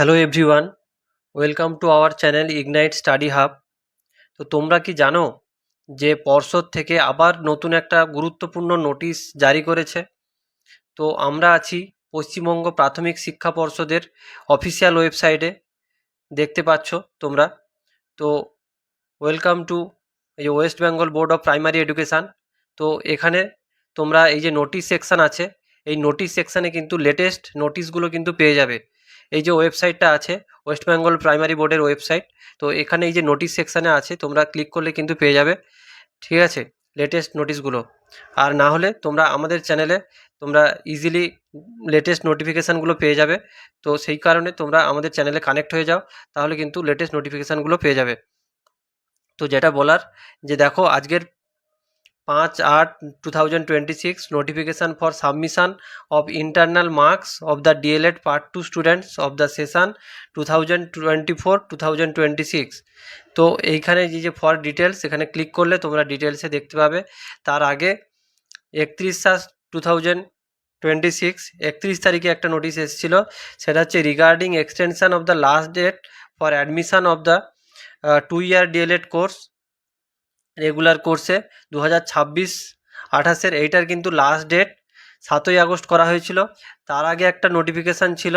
Hello everyone, welcome to our channel ignite study hub. তো তোমরা কি জানো যে পর্ষদ থেকে আবার নতুন একটা গুরুত্বপূর্ণ নোটিশ জারি করেছে? তো আমরা আছি পশ্চিমবঙ্গ প্রাথমিক শিক্ষা পর্ষদের অফিসিয়াল ওয়েবসাইটে, দেখতে পাচ্ছ তোমরা। তো ওয়েলকাম টু এই যে West Bengal board of primary education. তো এখানে তোমরা এই যে নোটিশ সেকশান আছে, এই নোটিশ সেকশানে কিন্তু লেটেস্ট নোটিশগুলো কিন্তু পেয়ে যাবে। এই যে ওয়েবসাইটটা আছে ওয়েস্ট বেঙ্গল প্রাইমারি বোর্ডের ওয়েবসাইট, তো এখানে এই যে নোটিশ সেকশানে আছে, তোমরা ক্লিক করলে কিন্তু পেয়ে যাবে, ঠিক আছে, লেটেস্ট নোটিশগুলো। আর না হলে তোমরা আমাদের চ্যানেলে তোমরা ইজিলি লেটেস্ট নোটিফিকেশানগুলো পেয়ে যাবে। তো সেই কারণে তোমরা আমাদের চ্যানেলে কানেক্ট হয়ে যাও, তাহলে কিন্তু লেটেস্ট নোটিফিকেশানগুলো পেয়ে যাবে। তো যেটা বলার, যে দেখো আজকের 5/8/2026 notification for submission of internal marks of the DElEd part 2 students of the session 2024-2026। তো এইখানে যে ফর ডিটেলস, এখানে ক্লিক করলে তোমরা ডিটেলসে দেখতে পাবে। তার আগে 31/7/2026 31 তারিখে একটা নোটিশ এসেছিলো, সেটা হচ্ছে regarding extension of the last date for admission of the 2 year DElEd course regular কোর্সে 2026-28 এইটার কিন্তু লাস্ট ডেট 7ই আগস্ট করা হয়েছিল। তার আগে একটা নোটিফিকেশান ছিল,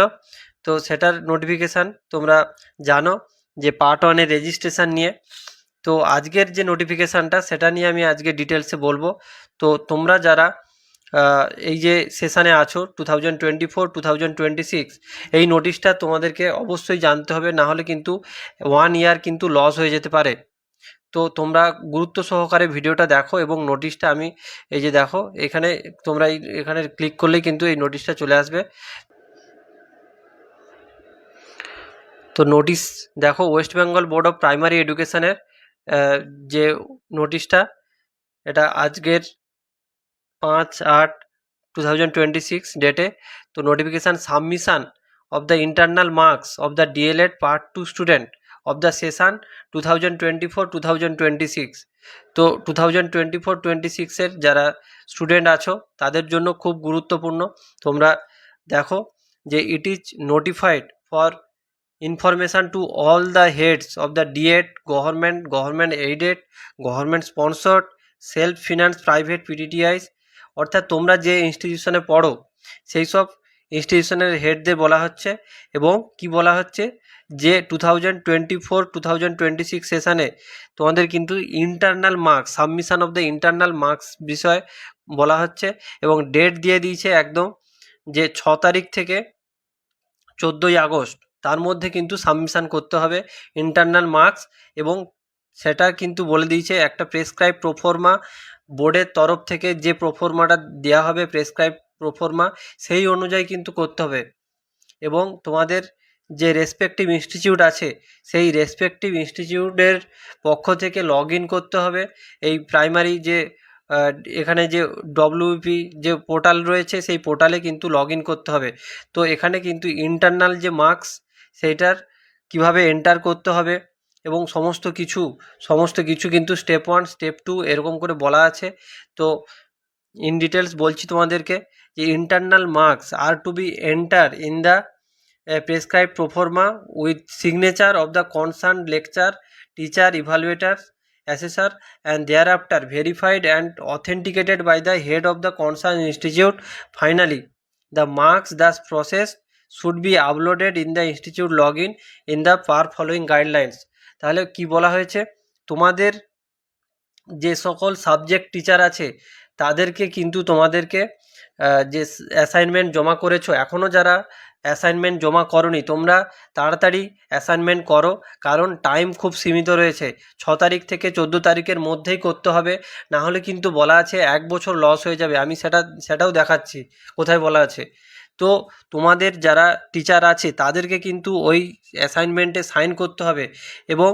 তো সেটার নোটিফিকেশান তোমরা জানো যে পার্ট 1-এর রেজিস্ট্রেশন নিয়ে। তো আজকের যে নোটিফিকেশানটা সেটা নিয়ে আমি আজকে ডিটেলসে বলবো। তো তোমরা যারা এই যে সেশানে আছো 2024-2026, এই নোটিশটা তোমাদেরকে অবশ্যই জানতে হবে, না হলে কিন্তু 1 year কিন্তু লস হয়ে যেতে পারে। তো তোমরা গুরুত্ব সহকারে ভিডিওটা দেখো এবং নোটিশটা আমি এই যে দেখো এখানে, তোমরা এখানে ক্লিক করলেই কিন্তু এই নোটিশটা চলে আসবে। তো নোটিশ দেখো, West Bengal board of primary এডুকেশনের যে নোটিশটা, এটা আজকের 5/8/2026 ডেটে। তো notification submission of the internal marks of the DElEd part 2 student of the session 2024-2026। তো 2024-26-এর যারা স্টুডেন্ট আছো তাদের জন্য খুব গুরুত্বপূর্ণ। তোমরা দেখো যে it is notified for information to all the heads of the DEd, government aided, government sponsored, self finance private PTTIs, অর্থাৎ তোমরা যে ইনস্টিটিউশনে পড়ো সেই সব ইনস্টিটিউশনের হেডদের বলা হচ্ছে। এবং কি বলা হচ্ছে যে 2024-2026 সেশানে তোমাদের কিন্তু internal marks, submission of the internal marks বিষয়ে বলা হচ্ছে, এবং ডেট দিয়ে দিয়েছে একদম যে 6 তারিখ থেকে 14ই আগস্ট, তার মধ্যে কিন্তু সাবমিশন করতে হবে ইন্টারনাল মার্কস। এবং সেটা কিন্তু বলে দিয়েছে একটা প্রেসক্রাইব প্রোফর্মা, বোর্ডের তরফ থেকে যে প্রোফর্মাটা দেওয়া হবে প্রেসক্রাইব প্রোফর্মা, সেই অনুযায়ী কিন্তু করতে হবে। এবং তোমাদের যে রেসপেক্টিভ ইনস্টিটিউট আছে সেই রেসপেক্টিভ ইনস্টিটিউটের পক্ষ থেকে লগ ইন করতে হবে এই প্রাইমারি যে এখানে যে ডব্লিউপি যে পোর্টাল রয়েছে সেই পোর্টালে কিন্তু লগ ইন করতে হবে। তো এখানে কিন্তু ইন্টারনাল যে মার্কস সেইটার কিভাবে এন্টার করতে হবে এবং সমস্ত কিছু কিন্তু স্টেপ 1 স্টেপ 2 এরকম করে বলা আছে। তো ইন ডিটেলস বলছি তোমাদেরকে যে internal marks are to be enter in the prescribed proforma with signature of the concerned lecturer, teacher, evaluator, assessor, and thereafter verified and authenticated by the head of the concerned institute. Finally, the marks thus processed should be uploaded in the institute login in the following guidelines. তাহলে কি বলা হয়েছে, তোমাদের যে সকল subject teacher আছে তাদেরকে কিন্তু তোমাদেরকে যে অ্যাসাইনমেন্ট জমা করেছো, এখনও যারা অ্যাসাইনমেন্ট জমা করোনি তোমরা তাড়াতাড়ি অ্যাসাইনমেন্ট করো, কারণ টাইম খুব সীমিত রয়েছে। 6 তারিখ থেকে 14 তারিখের মধ্যেই করতে হবে, না হলে কিন্তু বলা আছে 1 বছর লস হয়ে যাবে। আমি সেটাও দেখাচ্ছি কোথায় বলা আছে। তো তোমাদের যারা টিচার আছে তাদেরকে কিন্তু ওই অ্যাসাইনমেন্টে সাইন করতে হবে, এবং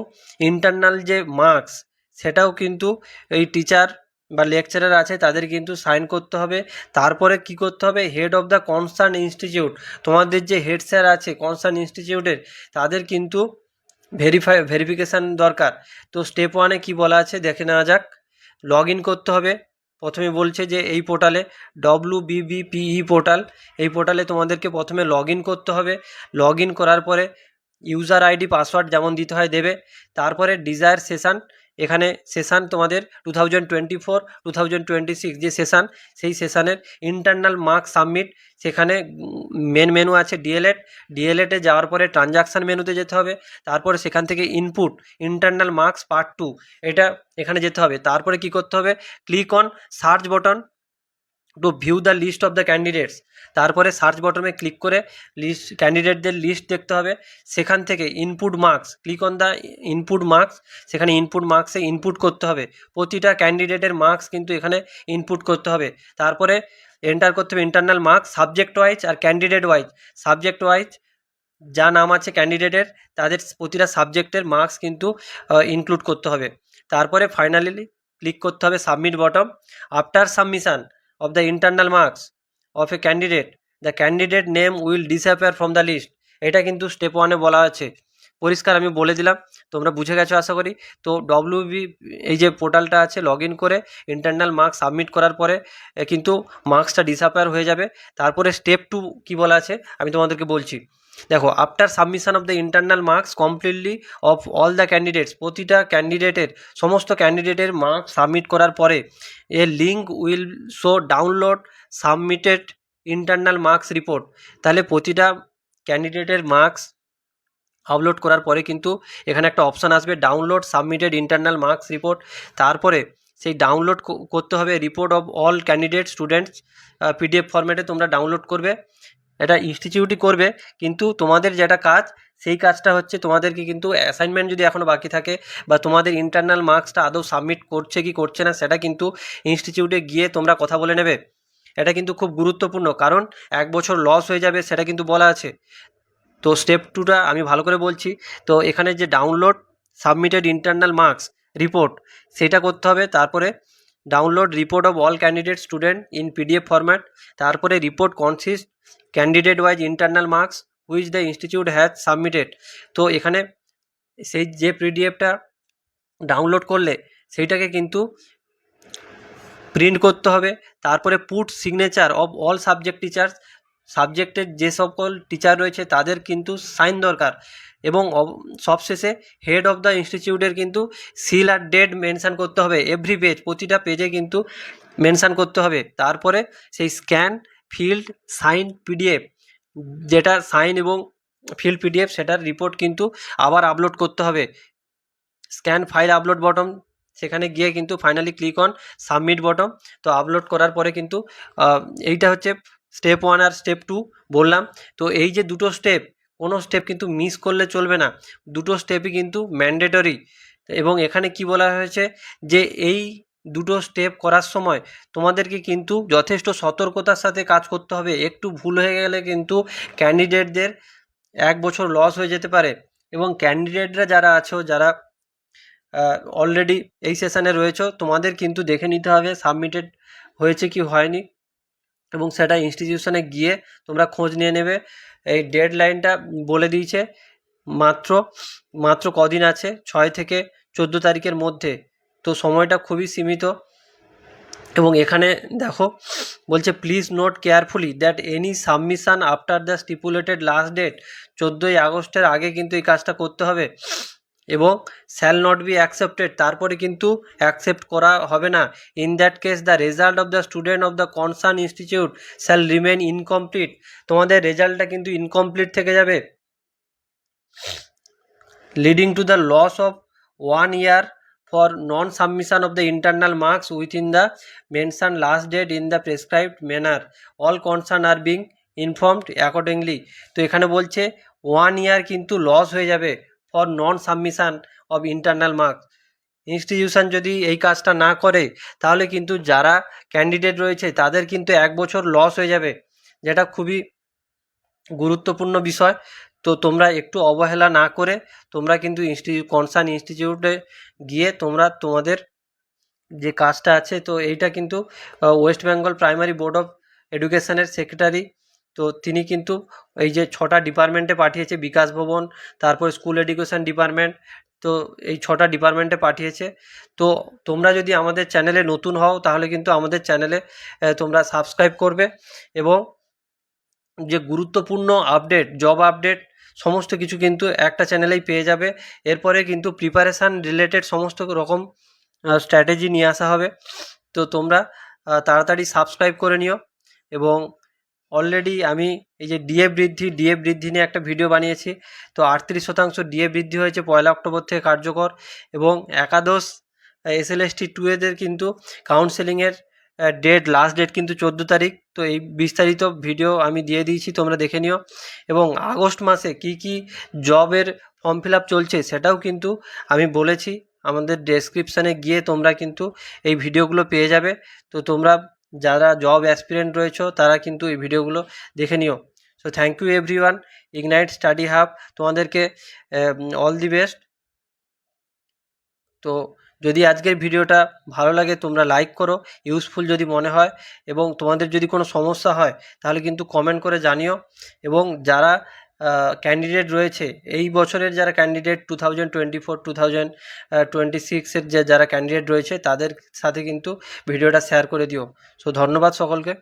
ইন্টারনাল যে মার্কস সেটাও কিন্তু এই টিচার বা লেকচারার আছে তাদের কিন্তু সাইন করতে হবে। তারপরে কি করতে হবে, head of the concern institute, তোমাদের যে হেড স্যার আছে কনসার্ন ইনস্টিটিউটের, তাদের কিন্তু ভেরিফিকেশান দরকার। তো স্টেপ 1-এ কী বলা আছে দেখে নেওয়া যাক। লগ ইন করতে হবে প্রথমে বলছে যে এই পোর্টালে WBBPE পোর্টাল, এই পোর্টালে তোমাদেরকে প্রথমে লগ ইন করতে হবে। লগ ইন করার পরে ইউজার আইডি পাসওয়ার্ড যেমন দিতে হয় দেবে। তারপরে ডিজায়ার সেশান, এখানে সেশান তোমাদের 2024-2026 যে সেশান, সেই সেশানের ইন্টারনাল মার্ক সাবমিট, সেখানে মেন মেনু আছে ডিএলএডে যাওয়ার পরে ট্রানজাকশান মেনুতে যেতে হবে। তারপরে সেখান থেকে ইনপুট ইন্টারনাল মার্কস পার্ট 2, এটা এখানে যেতে হবে। তারপরে কি করতে হবে, click on search button to view the list of the candidates. তারপরে সার্চ বটনে ক্লিক করে ক্যান্ডিডেটদের লিস্ট দেখতে হবে। সেখান থেকে input marks, click on the input marks, সেখানে ইনপুট মার্কসে ইনপুট করতে হবে। প্রতিটা ক্যান্ডিডেটের মার্কস কিন্তু এখানে ইনপুট করতে হবে। তারপরে এন্টার করতে হবে ইন্টারনাল মার্কস সাবজেক্ট ওয়াইজ আর ক্যান্ডিডেট ওয়াইজ। সাবজেক্ট ওয়াইজ যা নাম আছে ক্যান্ডিডেটের, তাদের প্রতিটা সাবজেক্টের মার্কস কিন্তু ইনক্লুড করতে হবে। তারপরে ফাইনালি ক্লিক করতে হবে submit bottom. After submission of the internal marks of a candidate, the candidate name will disappear from the list। এটা কিন্তু স্টেপ 1-এ বলা আছে, পরিষ্কার আমি বলে দিলাম, তোমরা বুঝে গেছো আশা করি। তো WB এই যে পোর্টালটা আছে, লগ ইন করে ইন্টারনাল মার্কস সাবমিট করার পরে কিন্তু মার্কসটা ডিসঅ্যাপিয়ার হয়ে যাবে। তারপরে স্টেপ 2 কী বলা আছে আমি তোমাদেরকে বলছি। দেখো, after submission of the internal marks completely of all the candidates, প্রতিটা ক্যান্ডিডেটের সমস্ত ক্যান্ডিডেটের মার্কস সাবমিট করার পরে এ link will show download submitted internal marks report. তাহলে প্রতিটা ক্যান্ডিডেটের মার্কস আপলোড করার পরে কিন্তু এখানে একটা অপশান আসবে download submitted internal marks report. তারপরে সেই ডাউনলোড করতে হবে report of all candidate students, PDF ফরম্যাটে তোমরা ডাউনলোড করবে। এটা ইনস্টিটিউটই করবে, কিন্তু তোমাদের যেটা কাজ, সেই কাজটা হচ্ছে তোমাদেরকে কিন্তু অ্যাসাইনমেন্ট যদি এখনও বাকি থাকে বা তোমাদের ইন্টারনাল মার্কসটা আদৌ সাবমিট করছে কি করছে না, সেটা কিন্তু ইনস্টিটিউটে গিয়ে তোমরা কথা বলে নেবে। এটা কিন্তু খুব গুরুত্বপূর্ণ, কারণ 1 বছর লস হয়ে যাবে সেটা কিন্তু বলা আছে। তো স্টেপ 2টা আমি ভালো করে বলছি। তো এখানে যে download submitted internal marks report, সেটা করতে হবে। তারপরে download report of all candidate student in PDF format. তারপরে report consist candidate wise internal marks which the institute has submitted. তো এখানে সেই যে PDFটা ডাউনলোড করলে সেইটাকে কিন্তু প্রিন্ট করতে হবে। তারপরে put signature of all subject teachers, সাবজেক্টের যে সকল টিচার রয়েছে তাদের কিন্তু সাইন দরকার। এবং সবশেষে হেড অফ দ্য ইনস্টিটিউটের কিন্তু সিল আর ডেট মেনশান করতে হবে। এভরি পেজ, প্রতিটা পেজে কিন্তু মেনশান করতে হবে। তারপরে সেই স্ক্যান ফিল্ড সাইন PDF, যেটা সাইন এবং ফিল্ড PDF, সেটার রিপোর্ট কিন্তু আবার আপলোড করতে হবে। স্ক্যান ফাইল আপলোড বটম, সেখানে গিয়ে কিন্তু finally click on submit bottom. তো আপলোড করার পরে কিন্তু এইটা হচ্ছে স্টেপ 1 আর স্টেপ 2 বললাম। তো এই যে দুটো স্টেপ, কোনো স্টেপ কিন্তু মিস করলে চলবে না, দুটো স্টেপই কিন্তু ম্যান্ডেটরি। এবং এখানে কি বলা হয়েছে যে এই দুটো স্টেপ করার সময় তোমাদেরকে কিন্তু যথেষ্ট সতর্কতার সাথে কাজ করতে হবে। একটু ভুল হয়ে গেলে কিন্তু ক্যান্ডিডেটদের 1 বছর লস হয়ে যেতে পারে। এবং ক্যান্ডিডেটরা যারা আছো, যারা অলরেডি এই সেশানে রয়েছো, তোমাদের কিন্তু দেখে নিতে হবে সাবমিটেড হয়েছে কি হয়নি, এবং সেটা ইনস্টিটিউশনে গিয়ে তোমরা খোঁজ নিয়ে নেবে। এই ডেডলাইনটা বলে দিয়েছে, মাত্র কদিন আছে, 6 থেকে 14 তারিখের মধ্যে। তো সময়টা খুবই সীমিত। এবং এখানে দেখো বলছে please note carefully that any submission after the stipulated last date, 14ই আগস্টের আগে কিন্তু এই কাজটা করতে হবে। এবং শ্যাল নট বি অ্যাকসেপ্টেড, তারপরে কিন্তু অ্যাকসেপ্ট করা হবে না। In that case the result of the student of the concern institute shall remain incomplete, তোমাদের রেজাল্টটা কিন্তু ইনকমপ্লিট থেকে যাবে, leading to the loss of 1 year for non-submission of the internal marks within the mentioned last date in the prescribed manner. All concerned are being informed accordingly। তো এখানে বলছে 1 year কিন্তু loss হয়ে যাবে for non submission of internal marks. Institution যদি এই কাজটা না করে তাহলে কিন্তু যারা ক্যান্ডিডেট রয়েছে তাদের কিন্তু 1 বছর লস হয়ে যাবে, যেটা খুবই গুরুত্বপূর্ণ বিষয়। তো তোমরা একটু অবহেলা না করে তোমরা কিন্তু কনসার্ন ইনস্টিটিউটে গিয়ে তোমরা তোমাদের যে কাজটা আছে, তো এইটা কিন্তু West Bengal primary board of এডুকেশনের সেক্রেটারি, তো তিনি কিন্তু এই যে 6টা ডিপার্টমেন্টে পাঠিয়েছে, বিকাশ ভবন, তারপর স্কুল এডুকেশন ডিপার্টমেন্ট, তো এই 6টা ডিপার্টমেন্টে পাঠিয়েছে। তো তোমরা যদি আমাদের চ্যানেলে নতুন হও তাহলে কিন্তু আমাদের চ্যানেলে তোমরা সাবস্ক্রাইব করবে এবং যে গুরুত্বপূর্ণ আপডেট, জব আপডেট সমস্ত কিছু কিন্তু একটা চ্যানেলেই পেয়ে যাবে। এরপরে কিন্তু প্রিপারেশান রিলেটেড সমস্ত রকম স্ট্র্যাটেজি নিয়ে আসা হবে। তো তোমরা তাড়াতাড়ি সাবস্ক্রাইব করে নিও। এবং অলরেডি আমি এই যে ডিএ বৃদ্ধি নিয়ে একটা ভিডিও বানিয়েছি। তো 38% ডিএ বৃদ্ধি হয়েছে 1 অক্টোবর থেকে কার্যকর। এবং একাদশ SLST 2 এদের কিন্তু কাউন্সেলিংয়ের লাস্ট ডেট কিন্তু 14 তারিখ। তো এই বিস্তারিত ভিডিও আমি দিয়ে দিয়েছি, তোমরা দেখে নিও। এবং আগস্ট মাসে কি কি জবের ফর্ম ফিল আপ চলছে সেটাও কিন্তু আমি বলেছি। আমাদের ডেসক্রিপশানে গিয়ে তোমরা কিন্তু এই ভিডিওগুলো পেয়ে যাবে। তো তোমরা যারা জব অ্যাসপিরেন্ট রয়েছো তারা কিন্তু এই ভিডিওগুলো দেখে নিও। So thank you everyone. Ignite study hub তোমাদেরকে অল দি বেস্ট। তো যদি আজকের ভিডিওটা ভালো লাগে তোমরা লাইক করো, ইউজফুল যদি মনে হয়, এবং তোমাদের যদি কোনো সমস্যা হয় তাহলে কিন্তু কমেন্ট করে জানিও। এবং যারা ক্যান্ডিডেট রয়েছে এই বছরের, যারা ক্যান্ডিডেট 2024 2026-এর যারা ক্যান্ডিডেট রয়েছে তাদের সাথে কিন্তু ভিডিওটা শেয়ার করে দিও। সো ধন্যবাদ সকলকে।